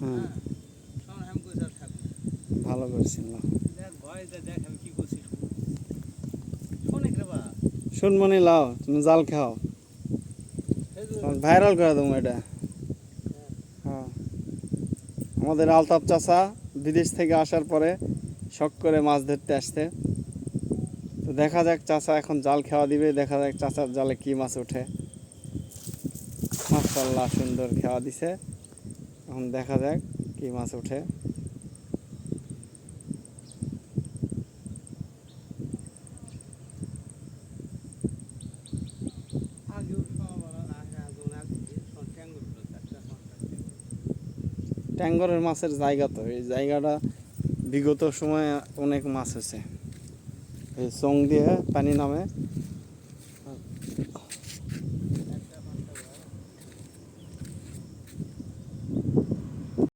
হ্যাঁ ভালো করছেন না শুনমনি লাও তুমি জাল খাও ভাইরাল করে দেবো এটা। হ্যাঁ আমাদের আলতাফ চাচা বিদেশ থেকে আসার পরে শখ করে মাছ ধরতে আসতে, তো দেখা যাক চাচা এখন জাল খাওয়া দিবে, দেখা যাক চাচার জালে কি মাছ ওঠে। মাশাআল্লাহ সুন্দর খাওয়া দিছে, এখন দেখা যাক কি মাছ ওঠে। ট্যাঙ্গরের মাছের জায়গা তো, এই জায়গাটা বিগত সময়ে অনেক মাছ হয়েছে, এই চং দিয়ে পানি নামে।